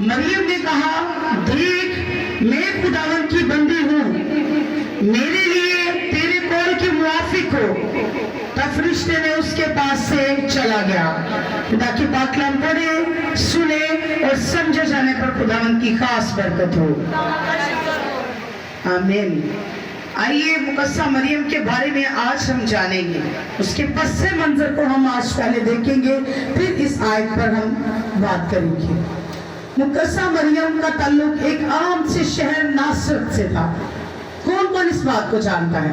مریم نے کہا دیکھ میں خداوند کی بندی ہوں، میرے لیے تیرے قول کے موافق ہو۔ تب فرشتے نے اس کے پاس سے چلا گیا۔ خدا کی پاک کلام پڑھے، سنے اور سمجھے جانے پر خداوند کی خاص برکت ہو۔ آمین۔ آئیے مقدسہ مریم کے بارے میں آج ہم جانیں گے، اس کے پس منظر کو ہم آج پہلے دیکھیں گے، پھر اس آیت پر ہم بات کریں گے۔ مقدسہ مریم کا تعلق ایک عام سے شہر ناصرت سے تھا۔ کون کون اس بات کو جانتا ہے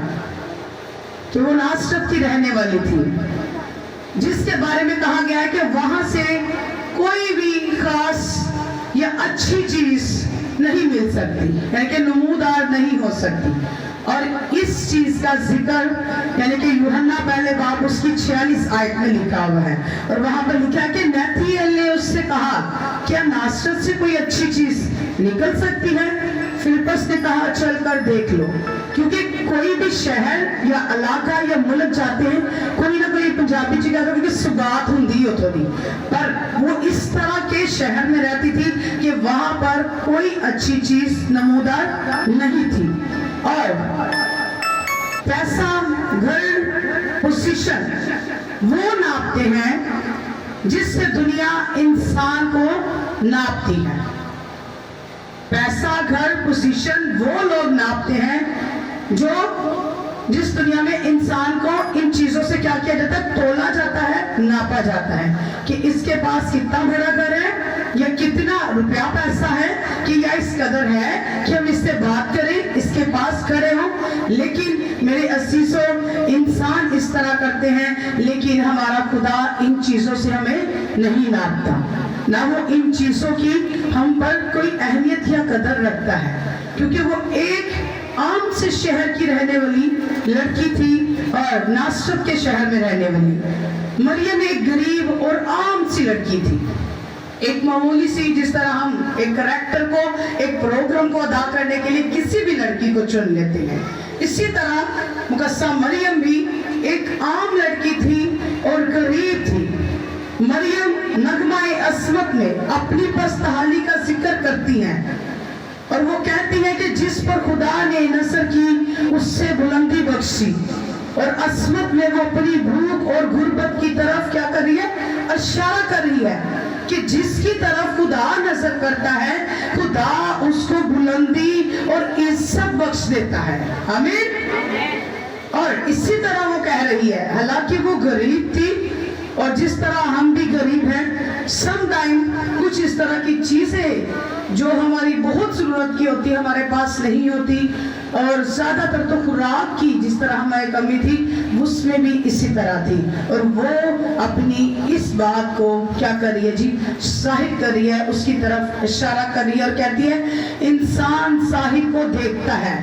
کہ وہ ناصرت کی رہنے والی تھی، جس کے بارے میں کہا گیا ہے کہ وہاں سے کوئی بھی خاص یا اچھی چیز نہیں مل سکتی، یعنی کہ نمودار نہیں ہو سکتی۔ اور اس چیز کا ذکر یعنی کہ یوحنا پہلے باب اس کی 46 آیت میں لکھا ہوا ہے، اور وہاں پر لکھا ہے کہ نتھیل نے اس سے کہا کیا ناصرت سے کوئی اچھی چیز نکل سکتی ہے؟ فلپس نے کہا چل کر دیکھ لو، کیونکہ کوئی بھی شہر یا علاقہ یا ملک جاتے ہیں، کوئی نہ کوئی پنجابی جگہ کیونکہ سگات ہندی ہوتا تھی، پر وہ اس طرح کے شہر میں رہتی تھی کہ وہاں پر کوئی اچھی چیز نمودار نہیں تھی۔ اور پیسہ، گھر، پوزیشن وہ ناپتے ہیں جس سے دنیا انسان کو ناپتی ہے۔ پیسہ، گھر، پوزیشن وہ لوگ ناپتے ہیں جو جس دنیا میں انسان کو ان چیزوں سے کیا کیا جاتا ہے؟ تولا جاتا ہے، ناپا جاتا ہے کہ اس کے پاس کتنا بڑا گھر ہے یا کتنا روپیہ پیسہ ہے، کہ یا اس قدر ہے کہ ہم اس سے بات کریں، اس کے پاس کھڑے ہوں۔ لیکن میرے عزیزوں، انسان اس طرح کرتے ہیں، لیکن ہمارا خدا ان چیزوں سے ہمیں نہیں ناپتا، نہ وہ ان چیزوں کی ہم پر کوئی اہمیت یا قدر رکھتا ہے، کیونکہ وہ ایک عام سے شہر کی رہنے والی لڑکی تھی اور ناصرت کے شہر میں رہنے والی۔ مریم ایک غریب اور عام سی لڑکی تھی، ایک معمولی سی، جس طرح ہم ایک کریکٹر کو، ایک پروگرام کو ادا کرنے کے لیے کسی بھی لڑکی کو چن لیتے ہیں، اسی طرح مقدسہ مریم بھی ایک عام لڑکی تھی اور غریب تھی۔ مریم نغمہ عصمت میں اپنی پستحالی کا ذکر کرتی ہیں، اور وہ کہتی ہے کہ جس پر خدا نے نصر کی اس سے بلندی بخشی، اور عصمت میں وہ اپنی بھوک اور غربت کی طرف کیا کر رہی ہے؟ اشارہ کر رہی ہے کہ جس کی طرف خدا نظر کرتا ہے، خدا اس کو بلندی اور عزت بخش دیتا ہے۔ آمین۔ اور اسی طرح وہ کہہ رہی ہے، حالانکہ وہ غریب تھی اور جس طرح ہم بھی غریب ہیں، سم ٹائم کچھ اس طرح کی چیزیں جو ہماری بہت ضرورت کی ہوتی ہے ہمارے پاس نہیں ہوتی، اور زیادہ تر تو خوراک کی جس طرح ہماری کمی تھی اس میں بھی اسی طرح تھی، اور وہ اپنی اس بات کو کیا کر رہی ہے جی؟ ظاہر کر رہی ہے، اس کی طرف اشارہ کر رہی ہے اور کہتی ہے انسان ظاہر کو دیکھتا ہے،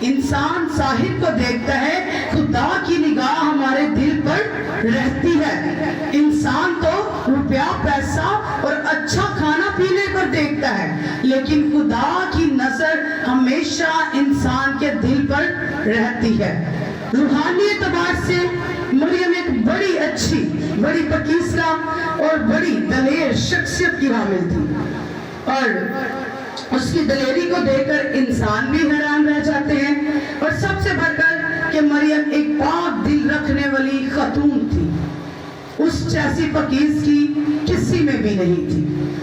انسان ظاہر کو دیکھتا ہے، خدا کی نگاہ ہمارے دل پر رہتی ہے۔ انسان تو روپیہ، پیسہ اور اچھا کھانا پینے پر دیکھتا ہے، لیکن خدا کی نظر ہمیشہ انسان کے دل پر رہتی ہے۔ روحانی اعتبار سے مریم ایک بڑی اچھی، بڑی پاکیزہ اور بڑی دلیر شخصیت کی حامل تھی، اور اس کی دلیری کو دیکھ کر انسان بھی حیران رہ جاتے ہیں، اور سب سے بڑھ کر کہ مریم ایک پاک دل رکھنے والی خاتون تھی، اس جیسی پاکیز کی کسی میں بھی نہیں تھی،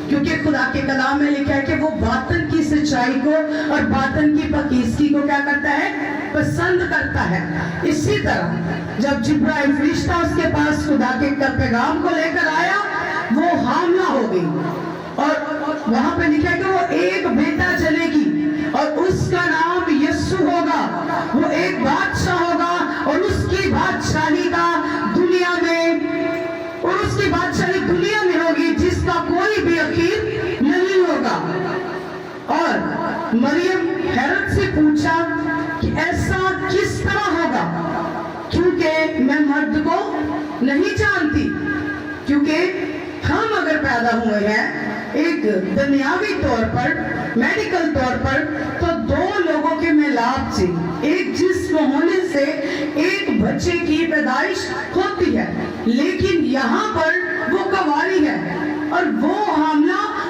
کیونکہ خدا کے کلام میں لکھا ہے کہ وہ باطن کی سچائی کو اور باطن کی پاکیزگی کو کیا کرتا ہے؟ پسند کرتا ہے۔ اسی طرح جب جبرائیل فرشتہ اس کے پاس خدا کے پیغام کو لے کر آیا، وہ حاملہ ہو گئی، اور وہاں پہ لکھا ہے کہ وہ ایک بیٹا جنے گی اور اس کا نام یسوع ہوگا، وہ ایک بادشاہ ہوگا، اور اس کی بادشاہی کا دنیا میں، اور اس کی بادشاہی دنیا میں ہوگی جس کا کوئی بھی اخیر نہیں ہوگا۔ اور مریم حیرت سے پوچھا کہ ایسا کس طرح ہوگا، کیونکہ میں مرد کو نہیں جانتی، کیونکہ ہم اگر پیدا ہوئے ہیں ایک دنیاوی طور پر، میڈیکل طور پر، تو دو لوگوں کے ملاپ سے، ایک جسم ہونے سے ایک بچے کی پیدائش ہوتی ہے، لیکن یہاں پر وہ کنواری ہے اور وہ حاملہ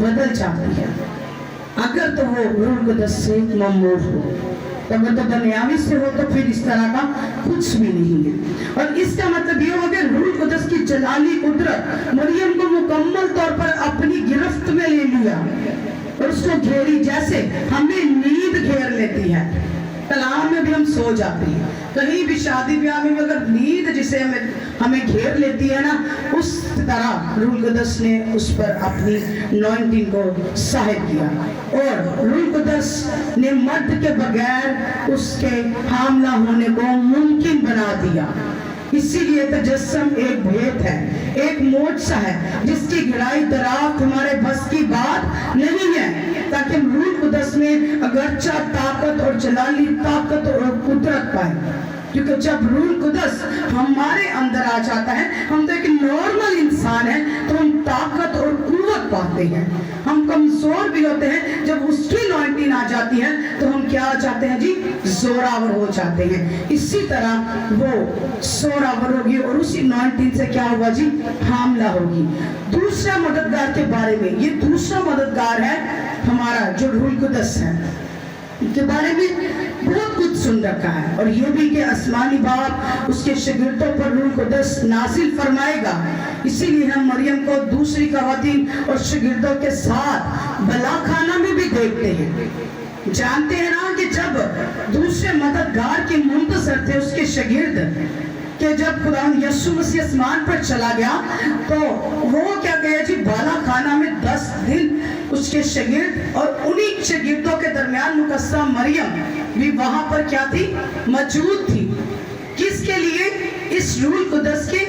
بدل جاتی ہے اگر تو وہ روح القدس سے ممور ہو. اگر تو دنیاوی سے ہو تو پھر اس طرح کا کچھ بھی نہیں ہے. اور اس کا مطلب یہ ہوگا روح القدس کی جلالی قدرت مریم کو مکمل طور پر اپنی گرفت میں لے لیا اور اس کو گھیری جیسے ہمیں نیند گھیر لیتی ہے. کلام میں بھی ہم سو جاتے ہیں, کہیں بھی شادی بیاہ میں اگر نیند جسے ہمیں گھیر لیتی ہے نا, اس طرح روح القدس نے اس پر اپنی نوائنٹنگ کو ظاہر کیا اور روح القدس نے مرد کے بغیر اس کے حاملہ ہونے کو ممکن بنا دیا. اسی لیے تجسم ایک بھیت ہے, ایک معجزہ ہے جس کی گہرائی دریافت ہمارے بس کی بات نہیں ہے, تاکہ ہم روح القدس میں اگرچہ طاقت اور جلالی طاقت اور قدرت پائیں. کیونکہ جب روح القدس ہمارے اندر آ جاتا ہے, ہم تو ایک نارمل انسان ہیں تو ہم طاقت اور قوت پاتے ہیں. ہم کمزور بھی ہوتے ہیں, جب اس کی نوائنٹین آ جاتی ہے تو ہم کیا آ جاتے ہیں جی, زوراور ہو جاتے ہیں. اسی طرح وہ زوراور ہوگی اور اسی نوائنٹین سے کیا ہوگا جی, حاملہ ہوگی. دوسرا مددگار کے بارے میں, یہ دوسرا مددگار ہے ہمارا جو روح القدس ہے, کے بارے میں بہت کچھ سن رکھا ہے, اور یہ بھی کہ آسمانی باپ اس کے شاگردوں پر روح القدس نازل فرمائے گا. اسی لیے ہم مریم کو دوسری خواتین اور شاگردوں کے ساتھ بلا خانہ میں بھی دیکھتے ہیں. جانتے ہیں نا کہ جب دوسرے مددگار کے منتظر تھے اس کے شاگرد, کہ جب خدا یسوع مسیح آسمان پر چلا گیا تو وہ کیا کہے جی, بالا خانہ میں 10 دن اس کے شاگرد اور انہی شاگردوں کے درمیان مقدسہ مریم بھی وہاں پر کیا تھی, موجود تھی. کس کے لیے, اس روح القدس کے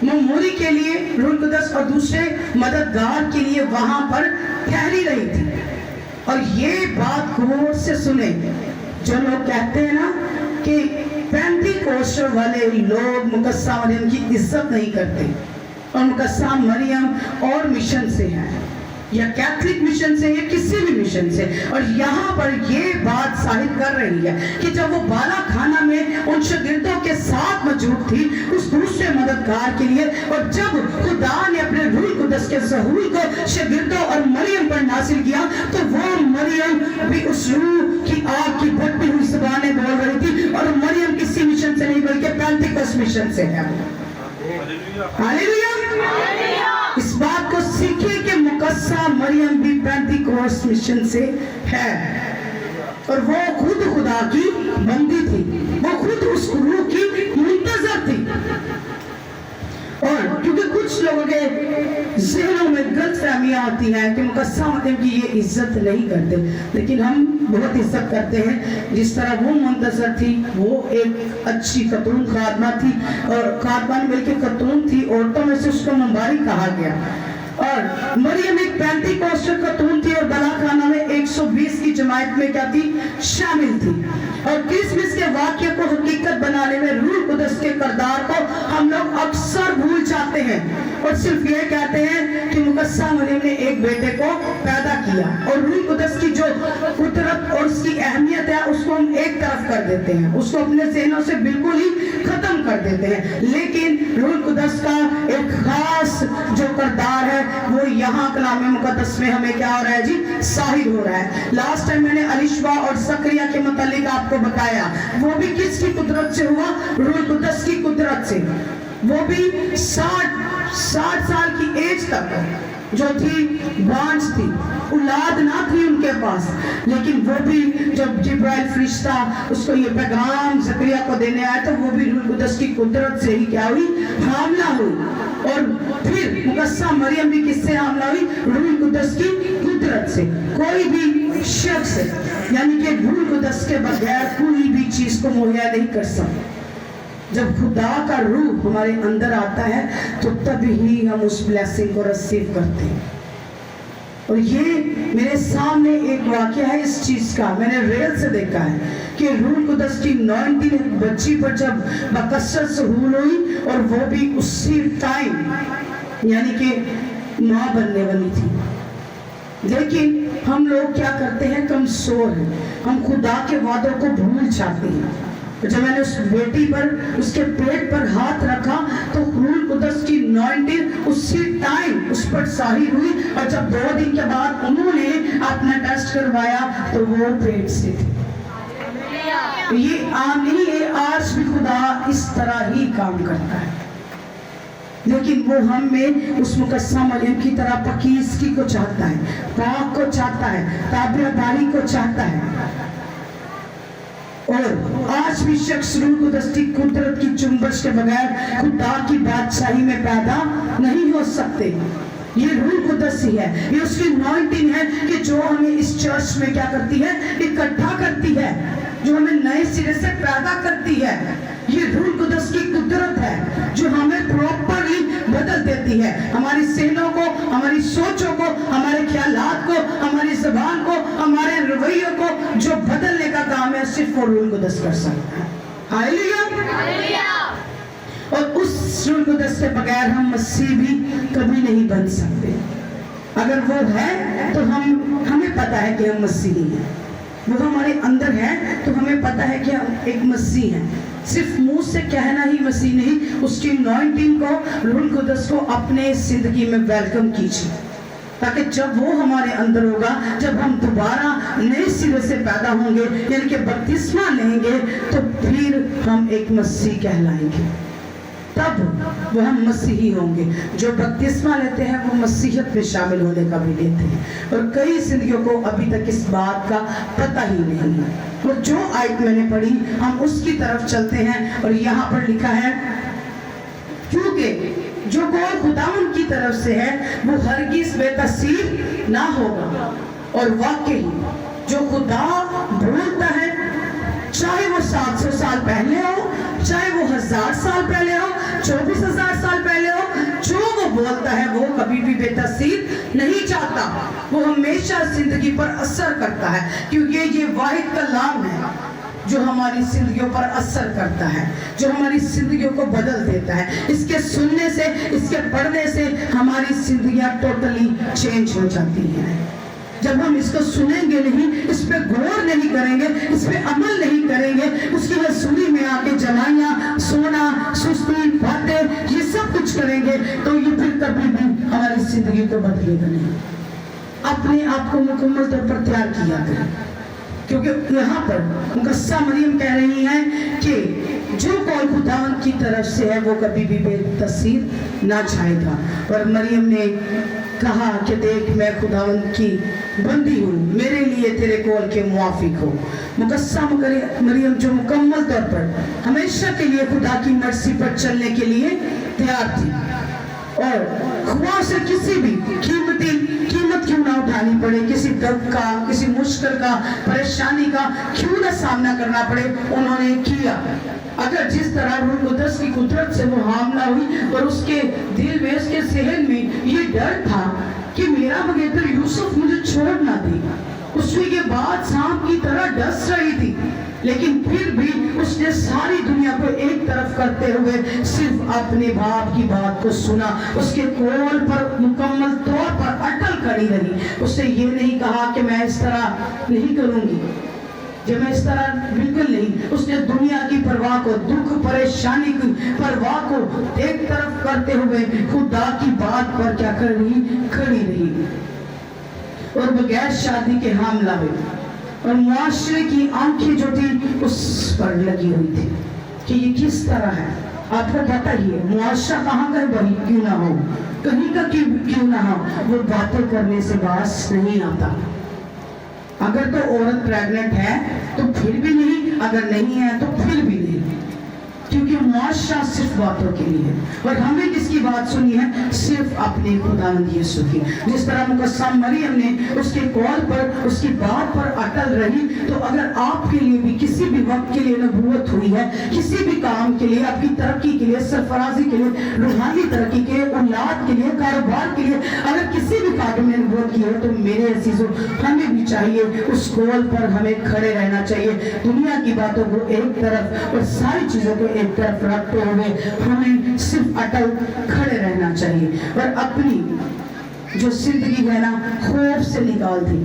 معموری کے لیے, روح القدس اور دوسرے مددگار کے لیے وہاں پر ٹھہری رہی تھی. اور یہ بات غور سے سنیں, جو لوگ کہتے ہیں نا کہ پینتی کوسٹر والے لوگ مقدسہ مریم کی عزت نہیں کرتے اور مقدسہ مریم اور مشن سے ہیں, یا کیتھولک مشن سے یا کسی بھی مشن سے, اور یہاں پر یہ بات ظاہر کر رہی ہے کہ جب وہ بالا خانہ میں ان شاگردوں کے ساتھ موجود تھی اس دوسرے مددگار کے لیے, اور جب خدا نے اپنے روح القدس کے ظہور کو شاگردوں اور مریم پر نازل کیا تو وہ مریم بھی اس روح کی آگ کی بھٹتی ہوئی زبانیں بول رہی تھی, اور مریم کسی مشن سے نہیں بلکہ پینتیکوست مشن سے ہے. ہاللیلویا. اس بات کو سیکھیں کہ مقدسہ مریم بھی پینتیکوست مشن سے ہے, اور وہ خود خدا کی بندی تھی, وہ خود اس روح کی منتظر تھی. اور کیونکہ کچھ لوگوں کے ذہنوں میں غلط فہمیاں ہوتی ہیں کہ مقدسہ مریم کی یہ عزت نہیں کرتے, لیکن ہم بہت عزت کرتے ہیں. جس طرح وہ منتظر تھی, وہ ایک اچھی خاتون خادمہ تھی, اور خادمہ بلکہ خاتون تھی, عورتوں میں سے اس کو مبارک کہا گیا. اور مریم ایک پینتیکوسٹل خاتون تھی اور بلا خانہ میں 120 کی جماعت میں کیا تھی, شامل تھی. اور کرسمس کے واقعے کو حقیقت بنانے میں روح القدس کے کردار کو ہم لوگ اکثر بھول جاتے ہیں اور صرف یہ کہتے ہیں کہ مقدسہ مریم نے ایک بیٹے کو پیدا کیا, اور روح القدس کی جو قدرت اور اس کی اہمیت ہے اس کو ہم ایک طرف کر دیتے ہیں, اس کو اپنے ذہنوں سے بالکل ہی ختم کر دیتے ہیں. لیکن روح القدس کا ایک خاص جو کردار ہے وہ یہاں کلام مقدس میں ہمیں کیا ہو رہا ہے جی, ظاہر ہو رہا ہے. لاسٹ ٹائم میں نے الشبا اور زکریا کے متعلق آپ کو بتایا, وہ بھی کس کی قدرت سے ہوا, روح القدس کی قدرت سے. وہ بھی 60 سال کی ایج تک جو تھی بانج تھی, اولاد نہ تھی ان کے پاس, لیکن وہ بھی جب جبرائیل فرشتہ اس کو یہ پیغام زکریا کو دینے آیا تو وہ بھی روح القدس کی قدرت سے ہی کیا ہوئی, حاملہ ہوئی. اور پھر مقدسہ مریم بھی کس سے حاملہ ہوئی, روح القدس کی قدرت سے. کوئی بھی شخص یعنی کہ روح القدس کے بغیر کوئی بھی چیز کو مہیا نہیں کر سکتا. جب خدا کا روح ہمارے اندر آتا ہے تو تب ہی ہم اس بلیسنگ کو ریسیو کرتے ہیں. اور یہ میرے سامنے ایک واقعہ ہے اس چیز کا, میں نے ریل سے دیکھا ہے کہ روح القدس کی 19 بچی پر جب بکثرت ظہور ہوئی اور وہ بھی اسی ٹائم یعنی کہ ماں بننے والی تھی. لیکن ہم لوگ کیا کرتے ہیں, کمزور ہیں, ہم خدا کے وعدوں کو بھول جاتے ہیں. جب میں نے اس بیٹی پر اس کے پیٹ پر ہاتھ رکھا تو روح القدس کی انوائنٹنگ اسی ٹائم اس پر ظاہر ہوئی، اور جب 2 دن کے بعد انہوں نے اپنا ٹیسٹ کروایا تو وہ پیٹ سے تھی۔ یہ عام نہیں ہے، آج بھی خدا اس طرح ہی کام کرتا ہے، لیکن وہ ہم میں اس مقدسہ مریم کی طرح پاکیزگی کو چاہتا ہے، پاک کو چاہتا ہے، تابعداری کو چاہتا ہے۔ اور آج بھی شخص روح القدس کی قدرت کی جنبش کے بغیر خدا کی بادشاہی میں پیدا نہیں ہو سکتے۔ یہ روح القدس ہی ہے، یہ اس کی انوائنٹنگ ہے کہ جو ہمیں اس چرچ میں کیا کرتی ہے، اکٹھا کرتی ہے، جو ہمیں نئے سرے سے پیدا کرتی ہے۔ یہ روح القدس کی قدرت ہے جو ہمیں پراپرلی بدل دیتی ہے، ہماری ذہنوں کو، ہماری سوچوں کو، ہمارے خیالات کو، ہماری زبان کو، ہمارے رویوں کو جو بدلنے کا کام ہے صرف وہ روح القدس کر سکتا ہے۔ ہاللیلویہ۔ اور اس روح القدس کے بغیر ہم مسیح بھی کبھی نہیں بن سکتے۔ اگر وہ ہے تو ہمیں پتا ہے کہ ہم مسیحی ہیں، وہ ہمارے اندر ہے تو ہمیں پتا ہے کہ ہم ایک مسیح ہیں۔ صرف منہ سے کہنا ہی مسیح نہیں، اس کی انوائنٹنگ کو، روح القدس کو اپنے زندگی میں ویلکم کیجیے، تاکہ جب وہ ہمارے اندر ہوگا، جب ہم دوبارہ نئے سرے سے پیدا ہوں گے، یعنی کہ بپتسمہ لیں گے، تو پھر ہم ایک مسیح کہلائیں گے، تب وہ ہم مسیحی ہوں گے۔ جو بپتسمہ لیتے ہیں وہ مسیحیت میں شامل ہونے کا بھی لیتے ہیں، اور کئی زندگیوں کو ابھی تک اس بات کا پتہ ہی نہیں ہے۔ اور جو آیت میں نے پڑھی ہم اس کی طرف چلتے ہیں، اور یہاں پر لکھا ہے کیونکہ جو قول خداوند کی طرف سے ہے وہ ہرگز بے تاثیر نہ ہوگا، اور واقعی جو خدا بولتا ہے، چاہے وہ 700 سال پہلے ہو، چاہے وہ 1000 سال پہلے ہو، 24,000 سال پہلے ہو، جو وہ بولتا ہے وہ کبھی بھی بے تاثیر نہیں جاتا، وہ ہمیشہ زندگی پر اثر کرتا ہے، کیونکہ یہ واحد کلام ہے جو ہماری زندگیوں پر اثر کرتا ہے، جو ہماری زندگیوں کو بدل دیتا ہے۔ اس کے سننے سے، اس کے پڑھنے سے ہماری زندگیاں ٹوٹلی چینج ہو جاتی ہیں۔ جب ہم اس کو سنیں گے نہیں، اس پہ غور نہیں کریں گے، اس پہ عمل نہیں کریں گے، اس کی حضوری میں آ کے جنائیاں، سونا، سستی، باتیں، یہ سب کچھ کریں گے، تو یہ پھر کبھی بھی ہماری زندگی کو بدلے گا نہیں۔ اپنے آپ کو مکمل طور پر تیار کیا کریں، کیونکہ یہاں پر مقدسہ مریم کہہ رہی ہیں کہ جو قول خداوند کی طرف سے ہے وہ کبھی بھی بے تاثیر نہ جائے گا۔ اور مریم نے کہا کہ دیکھ میں خداوند کی بندی ہوں، میرے لیے تیرے قول کے موافق ہو۔ مقدسہ مریم جو مکمل طور پر ہمیشہ کے لیے خدا کی مرضی پر چلنے کے لیے تیار تھی، اور خواہ سے کسی بھی قیمت کیوں نہ اٹھانی پڑے، کسی دکھ کا، کسی مشکل کا، پریشانی کا کیوں نہ سامنا کرنا پڑے، انہوں نے کیا۔ اگر جس طرح روح القدس کی قدرت سے وہ حاملہ ہوئی اور اس کے دل میں، اس کے ذہن میں یہ ڈر تھا کہ میرا بغیر یوسف مجھے چھوڑ نہ دے، اس میں یہ بات سانپ کی طرح ڈس رہی تھی، لیکن پھر بھی اس نے ساری دنیا کو ایک طرف کرتے ہوئے صرف اپنے باپ کی بات کو سنا، اس کے قول پر مکمل طور پر اٹل کھڑی رہی۔ اس نے یہ نہیں کہا کہ میں اس طرح نہیں کروں گی، جب میں اس طرح بالکل نہیں۔ اس نے دنیا کی پرواہ کو، دکھ پریشانی کی پرواہ کو ایک طرف کرتے ہوئے خدا کی بات پر کیا کر رہی، کھڑی رہی، اور بغیر شادی کے حاملہ ہوئی، اور معاشرے کی آنکھیں جو تھی اس پر لگی ہوئی تھی کہ یہ کس طرح ہے۔ آپ کو پتہ ہی ہے معاشرہ کہاں کا وہی کیوں نہ ہو، کہیں کا کیوں نہ ہو، وہ باتیں کرنے سے باز نہیں آتا۔ اگر تو عورت پریگننٹ ہے تو پھر بھی نہیں، اگر نہیں ہے تو پھر بھی نہیں، کیونکہ معاشرہ صرف باتوں کے لیے ہے، اور ہمیں کس کی بات سنی ہے؟ صرف اپنے خداوند یسوع کی۔ جس طرح مقدسہ مریم نے اس کے قول پر، اس کی بات پر اٹل رہی، تو اگر آپ کے لیے بھی کسی بھی وقت کے لیے نبوت ہوئی ہے، کسی بھی کام کے لیے، آپ کی ترقی کے لیے، سرفرازی کے لیے، روحانی ترقی کے، اولاد کے لیے، کاروبار کے لیے، اگر کسی بھی خادم نے نبوت کی ہے، تو میرے عزیزوں ہمیں بھی چاہیے اس قول پر ہمیں کھڑے رہنا چاہیے، دنیا کی باتوں کو ایک طرف اور ساری چیزوں کو ایک طرف رکھتے ہوئے ہمیں صرف اٹل کھڑے رہنا چاہیے، اور اپنی جو زندگی ہے نا خوف سے نکال دی،